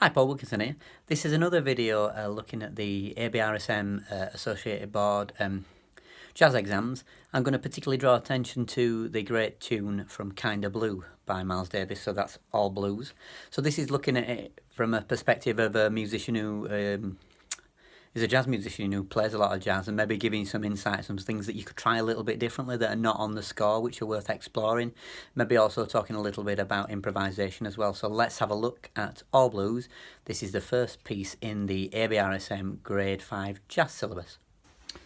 Hi, Paul Wilkinson here. This is another video looking at the ABRSM Associated Board jazz exams. I'm going to particularly draw attention to the great tune from Kinda Blue by Miles Davis, so that's all blues. So this is looking at it from a perspective of a musician who is a jazz musician who plays a lot of jazz, and maybe giving some insights, some things that you could try a little bit differently that are not on the score, which are worth exploring. Maybe also talking a little bit about improvisation as well. So let's have a look at All Blues. This is the first piece in the ABRSM Grade 5 Jazz syllabus.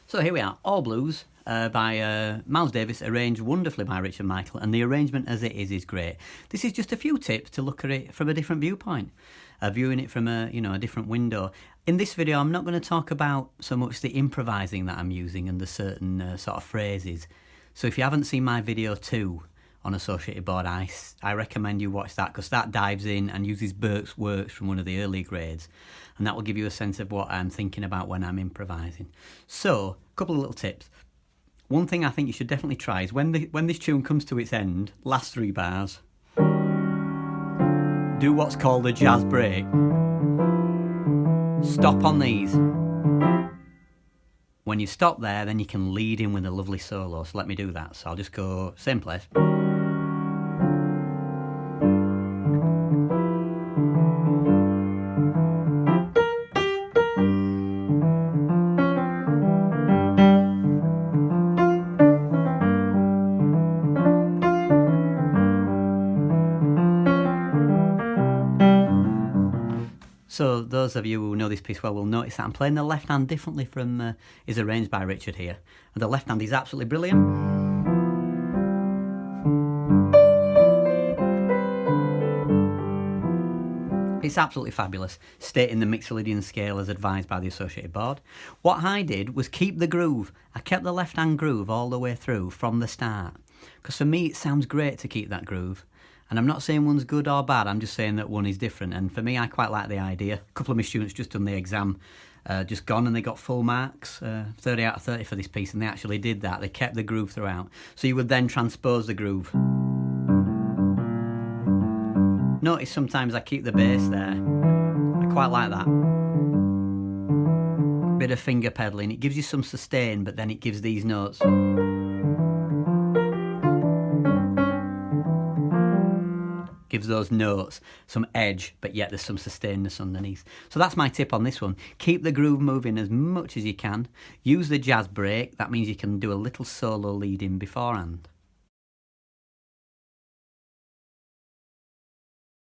So here we are, All Blues by Miles Davis, arranged wonderfully by Richard Michael, and the arrangement as it is great. This is just a few tips to look at it from a different viewpoint, viewing it from a different window. In this video, I'm not going to talk about so much the improvising that I'm using and the certain sort of phrases. So if you haven't seen my video 2 on Associated Board, I recommend you watch that, because that dives in and uses Burke's works from one of the early grades, and that will give you a sense of what I'm thinking about when I'm improvising. So, a couple of little tips. One thing I think you should definitely try is when this tune comes to its end, last 3 bars, do what's called a jazz break. Stop on these. When you stop there, then you can lead in with a lovely solo. So let me do that. So I'll just go same place. So those of you who know this piece well will notice that I'm playing the left hand differently from is arranged by Richard here. And the left hand is absolutely brilliant. It's absolutely fabulous, stating the Mixolydian scale as advised by the Associated Board. What I did was keep the groove. I kept the left hand groove all the way through from the start, because for me it sounds great to keep that groove. And I'm not saying one's good or bad, I'm just saying that one is different. And for me, I quite like the idea. A couple of my students just done the exam, just gone, and they got full marks, 30 out of 30 for this piece, and they actually did that. They kept the groove throughout. So you would then transpose the groove. Notice sometimes I keep the bass there. I quite like that. Bit of finger pedaling. It gives you some sustain, but then it gives these notes. Gives those notes some edge, but yet there's some sustainedness underneath. So that's my tip on this one. Keep the groove moving as much as you can. Use the jazz break. That means you can do a little solo lead in beforehand.